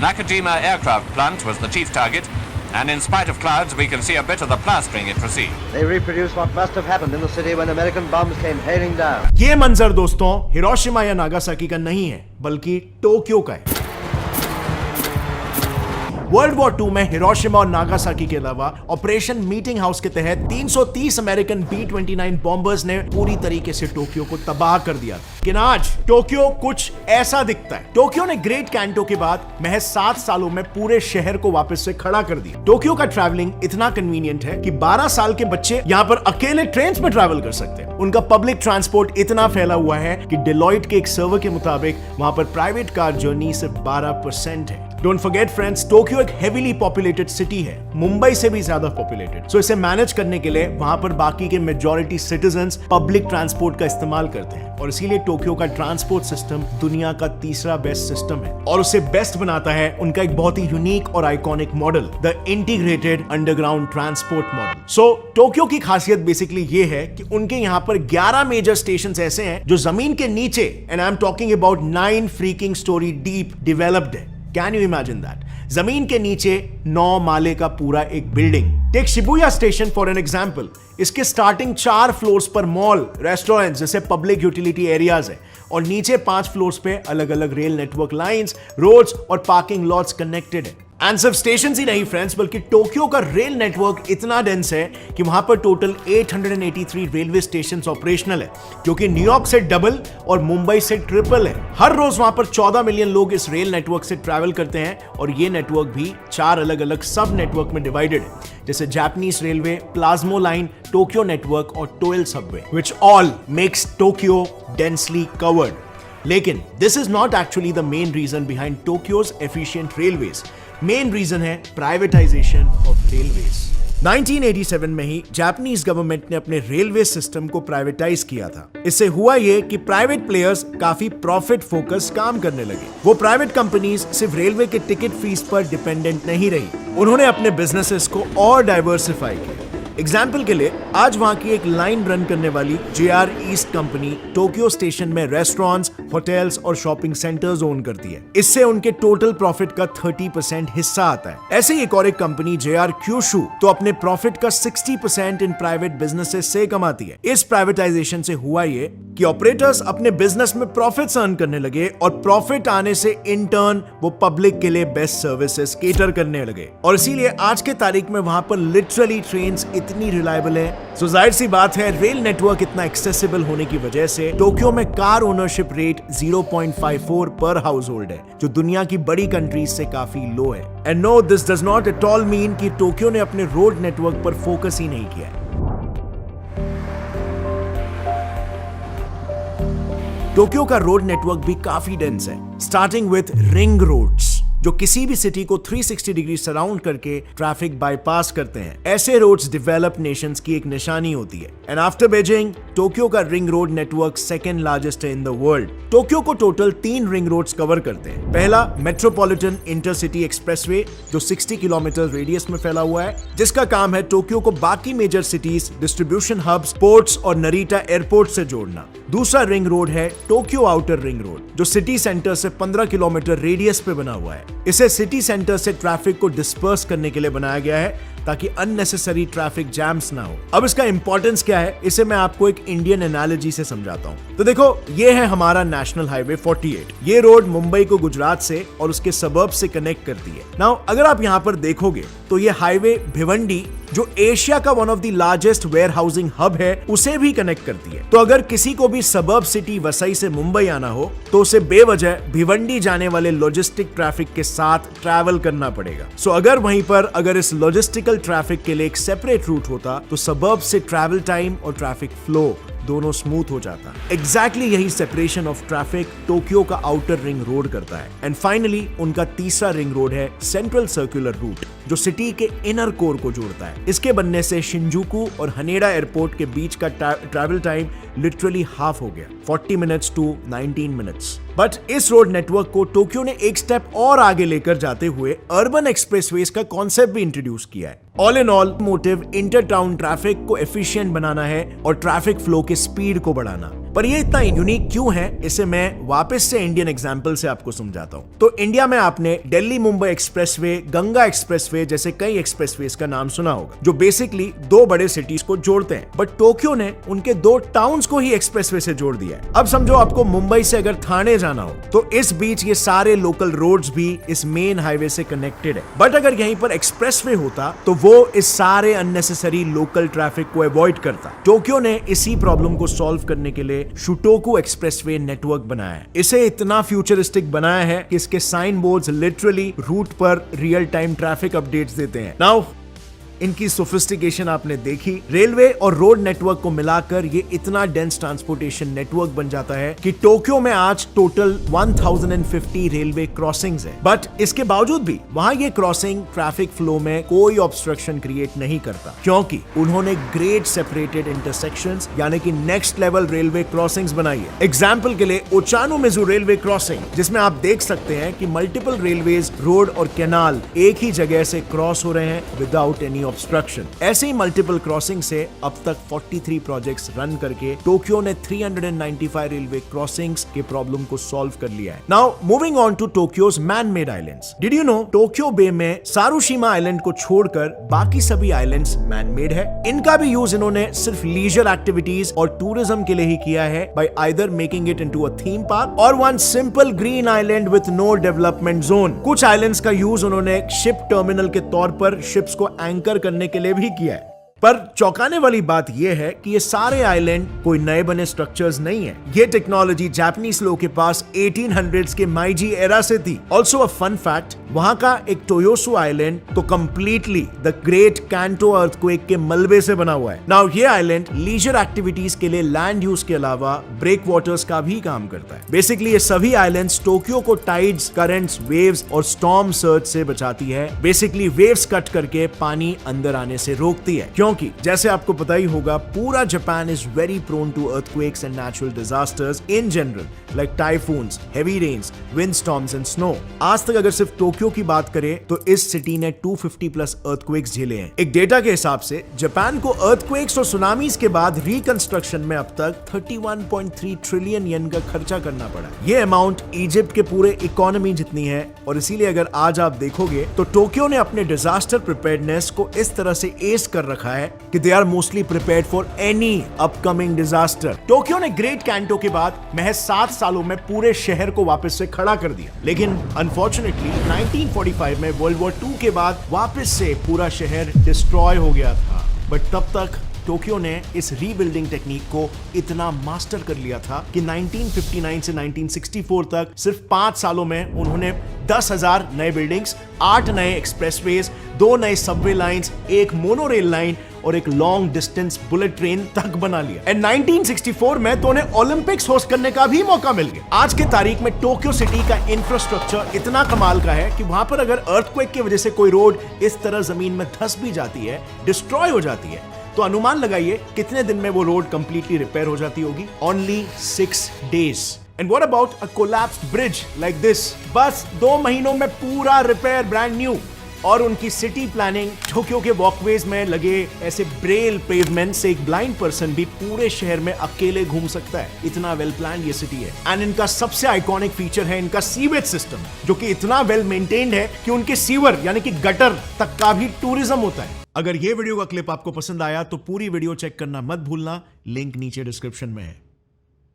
The Nakajima aircraft plant was the chief target, and in spite of clouds, we can see a bit of the plastering it received. They reproduce what must have happened in the city when American bombs came hailing down. ये मंजर दोस्तों Hiroshima या Nagasaki का नहीं है, बल्कि Tokyo का है। वर्ल्ड वॉर 2 में हिरोशिमा और नागासाकी के अलावा ऑपरेशन मीटिंग हाउस के तहत 330 अमेरिकन B-29 बॉम्बर्स ने पूरी तरीके से टोक्यो को तबाह कर दिया। लेकिन आज टोक्यो कुछ ऐसा दिखता है। टोक्यो ने ग्रेट कैंटो के बाद महज 7 सालों में पूरे शहर को वापस से खड़ा कर दिया। टोक्यो का ट्रैवलिंग इतना कन्वीनियंट है कि 12 साल के बच्चे यहाँ पर अकेले ट्रेन में ट्रैवल कर सकते हैं। उनका पब्लिक ट्रांसपोर्ट इतना फैला हुआ है कि डेलॉइट के एक सर्वे के मुताबिक वहां पर प्राइवेट कार जर्नी सिर्फ 12% है। डोंट फॉरगेट फ्रेंड्स, टोक्यो एक हेवीली पॉपुलेटेड सिटी है, मुंबई से भी ज्यादा पॉपुलेटेड। सो इसे मैनेज करने के लिए वहां पर बाकी के मेजॉरिटी सिटीजंस पब्लिक ट्रांसपोर्ट का इस्तेमाल करते हैं और इसीलिए टोक्यो का ट्रांसपोर्ट सिस्टम दुनिया का तीसरा बेस्ट सिस्टम है और उसे बेस्ट बनाता है उनका एक बहुत ही यूनिक और iconic model, the integrated underground transport model. So Tokyo की खासियत बेसिकली ये है कि उनके यहाँ पर 11 मेजर स्टेशन ऐसे हैं जो जमीन के नीचे, and I am talking about 9 freaking storey deep developed है। Can you imagine that? जमीन के नीचे 9 माले का पूरा एक building. Take Shibuya station for an example. इसके स्टार्टिंग 4 फ्लोर्स पर मॉल, रेस्टोरेंट्स जैसे पब्लिक यूटिलिटी एरियाज है और नीचे 5 फ्लोर्स पे अलग अलग रेल नेटवर्क लाइंस, रोड्स और पार्किंग लॉट्स कनेक्टेड है। एंड सिर्फ स्टेशन ही नहीं फ्रेंड्स, बल्कि टोक्यो का रेल नेटवर्क इतना डेंस है कि वहां पर टोटल 883 रेलवे स्टेशंस ऑपरेशनल है, जो कि न्यूयॉर्क से डबल और मुंबई से ट्रिपल है। हर रोज वहां पर 14 मिलियन लोग इस रेल नेटवर्क से ट्रैवल करते हैं और ये नेटवर्क भी 4 अलग अलग सब नेटवर्क में डिवाइडेड है, जैसे जापानीज रेलवे, प्लाज्मो लाइन, टोक्यो नेटवर्क और Toei subway, which all makes Tokyo densely covered. लेकिन this is not actually the main reason behind Tokyo's efficient railways. Main reason है प्राइवेटाइजेशन ऑफ रेलवेज। 1987 में ही Japanese government ने अपने railway system को privatise किया था। इससे हुआ ये कि प्राइवेट प्लेयर्स काफी प्रॉफिट फोकस काम करने लगे। वो प्राइवेट कंपनीज सिर्फ रेलवे के टिकट फीस पर डिपेंडेंट नहीं रही, उन्होंने अपने बिजनेसेस को और डाइवर्सिफाई किया। एग्जाम्पल के लिए आज वहां की एक लाइन रन करने वाली JR east company Tokyo station में रेस्टोरेंट्स, होटल्स और शॉपिंग सेंटर्स ओन करती है। इससे उनके टोटल प्रॉफिट का 30% हिस्सा आता है। ऐसे ही एक और एक कंपनी JR क्यूशू तो अपने प्रॉफिट का 60% इन प्राइवेट बिजनेसेस से कमाती है। इस प्राइवेटाइजेशन से हुआ ये कि ऑपरेटर्स अपने बिजनेस में प्रॉफिट्स अर्न करने लगे और प्रॉफिट आने से इन टर्न वो पब्लिक के लिए बेस्ट सर्विसेज केटर करने लगे और इसीलिए आज के तारीख में वहां पर लिटरली ट्रेन्स इतनी रिलायबल है। सो जाहिर सी बात है, रेल नेटवर्क इतना एक्सेसिबल होने की वजह से टोक्यो में कार ओनरशिप रेट 0.54 पर हाउस होल्ड है, जो दुनिया की बड़ी कंट्रीज से काफी लो है। And no, this does not at all mean कि टोक्यो ने अपने रोड नेटवर्क पर फोकस ही नहीं किया है। टोक्यो का रोड नेटवर्क भी काफी डेंस है, स्टार्टिंग विथ रिंग रोड्स, जो किसी भी सिटी को 360 डिग्री सराउंड करके ट्रैफिक बाईपास करते हैं। ऐसे रोड्स डेवलप्ड नेशंस की एक निशानी होती है। एंड आफ्टर बीजिंग, टोक्यो का ring road network second largest है इन द वर्ल्ड। टोक्यो को टोटल 3 रिंग रोड्स कवर करते हैं। पहला मेट्रोपॉलिटन इंटरसिटी एक्सप्रेसवे, जो 60 किलोमीटर रेडियस में फैला हुआ है, जिसका काम है टोक्यो को बाकी major cities, distribution hubs, ports और नरीटा एयरपोर्ट से जोड़ना। दूसरा रिंग रोड है टोक्यो आउटर रिंग रोड, जो सिटी सेंटर से 15 किलोमीटर रेडियस पे बना हुआ है। इसे सिटी सेंटर से ट्रैफिक को डिस्पर्स करने के लिए बनाया गया है ताकि अननेसेसरी ट्रैफिक जैम्स ना हो। अब इसका इंपॉर्टेंस क्या है, इसे मैं आपको एक इंडियन एनालॉजी से समझाता हूं। तो देखो, ये है हमारा नेशनल हाईवे 48। ये रोड मुंबई को गुजरात से और उसके सबर्ब से कनेक्ट करती है। नाउ अगर आप यहां पर देखोगे तो ये हाईवे भिवंडी, जो एशिया का one of the largest warehousing hub है, उसे भी कनेक्ट करती है। तो अगर किसी को भी सबर्ब सिटी वसई से मुंबई आना हो तो उसे बेवजह भिवंडी जाने वाले लॉजिस्टिक ट्रैफिक के साथ ट्रैवल करना पड़ेगा। सो अगर इस लॉजिस्टिकल ट्रैफिक के लिए एक सेपरेट रूट होता तो सबर्ब से ट्रैवल टाइम और ट्रैफिक फ्लो दोनों स्मूथ हो जाता। एग्जैक्टली यही सेपरेशन ऑफ ट्रैफिक टोक्यो का आउटर रिंग रोड करता है। एंड फाइनली उनका तीसरा रिंग रोड है सेंट्रल सर्कुलर रूट, जो सिटी के इनर कोर को जोड़ता है। इसके बनने से शिंजुकू और हनेडा एयरपोर्ट के बीच का ट्रैवल टाइम लिटरली हाफ हो गया, 40 मिनट्स टू 19 मिनट्स। बट इस रोड नेटवर्क को टोक्यो ने एक स्टेप और आगे लेकर जाते हुए अर्बन एक्सप्रेसवेज का कॉन्सेप्ट भी इंट्रोड्यूस किया है। All in all motive inter town traffic को एफिशिएंट बनाना है और ट्रैफिक फ्लो के स्पीड को बढ़ाना। पर ये इतना यूनिक क्यों है, इसे मैं वापस से इंडियन एग्जाम्पल से आपको समझाता हूं। तो इंडिया में आपने दिल्ली मुंबई एक्सप्रेसवे, गंगा एक्सप्रेसवे जैसे कई एक्सप्रेसवेज का नाम सुना होगा, जो बेसिकली दो बड़े सिटीज को जोड़ते हैं। बट टोक्यो ने उनके दो टाउन्स को ही एक्सप्रेसवे से जोड़ दिया है। अब समझो आपको मुंबई से अगर थाने जाना हो तो इस बीच ये सारे लोकल रोड्स भी इस मेन हाईवे से कनेक्टेड है। बट अगर यहीं पर एक्सप्रेसवे होता तो वो इस सारे अननेसेसरी लोकल ट्रैफिक को अवॉइड करता। टोक्यो ने इसी प्रॉब्लम को सॉल्व करने के लिए शुटोकू एक्सप्रेसवे नेटवर्क बनाया है। इसे इतना फ्यूचरिस्टिक बनाया है कि इसके साइन बोर्ड्स लिटरली रूट पर रियल टाइम ट्रैफिक अपडेट्स देते हैं। नाउ इनकी सोफिस्टिकेशन आपने देखी। रेलवे और रोड नेटवर्क को मिलाकर ये इतना डेंस ट्रांसपोर्टेशन नेटवर्क बन जाता है कि टोक्यो में आज टोटल 1050 रेलवे क्रॉसिंग्स है। बट इसके बावजूद भी वहां ये क्रॉसिंग ट्रैफिक फ्लो में कोई ऑब्स्ट्रक्शन क्रिएट नहीं करता, क्योंकि उन्होंने ग्रेड सेपरेटेड इंटरसेक्शंस यानी कि नेक्स्ट लेवल रेलवे क्रॉसिंग्स बनाई है। एग्जाम्पल के लिए ओचानोमिजू रेलवे क्रॉसिंग, जिसमें आप देख सकते हैं कि मल्टीपल रेलवेज, रोड और कैनाल एक ही जगह से क्रॉस हो रहे हैं विदाउट एनी ऑब्स्ट्रक्शन। ऐसे ही मल्टीपल क्रॉसिंग से अब तक 43 प्रोजेक्ट्स रन करके टोक्यो ने 395 रेलवे क्रॉसिंग्स के प्रॉब्लम को सॉल्व कर लिया है। Now moving on to Tokyo's man made islands. Did you know Tokyo bay में सारुशिमा आइलैंड को छोड़कर बाकी सभी आइलैंड्स मैन मेड है। इनका भी यूज इन्होंने सिर्फ लीजर एक्टिविटीज और टूरिज्म के लिए ही किया है, by either making it into a theme park और one simple green island with no development zone. कुछ आइलैंड्स का यूज उन्होंने शिप टर्मिनल के तौर पर शिप्स को एंकर करने के लिए भी किया है। पर चौंकाने वाली बात यह है कि ये सारे आइलैंड कोई नए बने स्ट्रक्चर्स नहीं है। ये टेक्नोलॉजी जापानीज लोगों के पास 1800s के माइजी एरा से थी। ऑल्सो अ फन फैक्ट, वहां का एक टोयोसु आइलैंड तो completely the great canto earthquake के मलबे से बना हुआ है। नाउ ये आइलैंड लीजर एक्टिविटीज के लिए लैंड यूज के अलावा ब्रेक वाटर्स का भी काम करता है। बेसिकली ये सभी आइलैंड्स टोक्यो को टाइड्स, करंट्स, वेव्स और स्टॉर्म सर्ज से बचाती है। बेसिकली वेव्स कट करके पानी अंदर आने से रोकती है, क्योंकि जैसे आपको पता ही होगा पूरा Japan is very prone to earthquakes and natural disasters in general, like typhoons, heavy rains, wind storms and snow. आज तक अगर सिर्फ टोक्यो की बात करें तो इस सिटी ने 250 प्लस अर्थक्वेक्स झेले हैं। एक डेटा के हिसाब से जापान को अर्थक्वेक्स और सुनामीज के बाद रिकंस्ट्रक्शन में अब तक 31.3 ट्रिलियन येन का खर्चा करना पड़ा। ये अमाउंट इजिप्ट के पूरे इकोनॉमी जितनी है, और इसीलिए अगर आज आप देखोगे तो टोक्यो ने अपने डिजास्टर प्रिपेयर्डनेस को इस तरह से एस कर रखा है कि they are mostly prepared for any upcoming disaster. Tokyo ने ग्रेट कैंटो के बाद महज 7 सालों में पूरे शहर को वापस से खड़ा कर दिया, लेकिन अनफॉर्चुनेटली 1945 में वर्ल्ड वॉर 2 के बाद वापस से पूरा शहर डिस्ट्रॉय हो गया था। बट तब तक टोक्यो ने इस रीबिल्डिंग टेक्निक को इतना मास्टर कर लिया था कि 1959 से 1964 तक सिर्फ 5 सालों में उन्होंने 10,000 नए बिल्डिंग्स, 8 नए एक्सप्रेसवेज, 2 नए सबवे लाइंस, एक मोनोरेल लाइन और एक लॉन्ग डिस्टेंस बुलेट ट्रेन तक बना लिया। एंड 1964 में तो उन्हें ओलंपिक्स होस्ट करने का भी मौका मिल गया। आज के तारीख में टोक्यो सिटी का इंफ्रास्ट्रक्चर इतना कमाल का है कि वहां पर अगर अर्थक्वेक की वजह से कोई रोड इस तरह जमीन में धंस भी जाती है, डिस्ट्रॉय हो जाती है, तो अनुमान लगाइए कितने दिन में वो रोड कंप्लीटली रिपेयर हो जाती होगी। Only 6 days। And what about a collapsed bridge like this? बस 2 महीनों में पूरा रिपेयर, ब्रांड न्यू। और उनकी सिटी प्लानिंग, टोक्यो के वॉकवेज में लगे ऐसे ब्रेल पेवमेंट से एक ब्लाइंड पर्सन भी पूरे शहर में अकेले घूम सकता है। इतना वेल प्लान्ड ये सिटी है। एंड इनका सबसे आइकॉनिक फीचर है इनका सीवेज सिस्टम, जो कि इतना वेल मेंटेन्ड है कि उनके सीवर यानी कि गटर तक का भी टूरिज्म होता है। अगर ये वीडियो का क्लिप आपको पसंद आया तो पूरी वीडियो चेक करना मत भूलना, लिंक नीचे डिस्क्रिप्शन में है।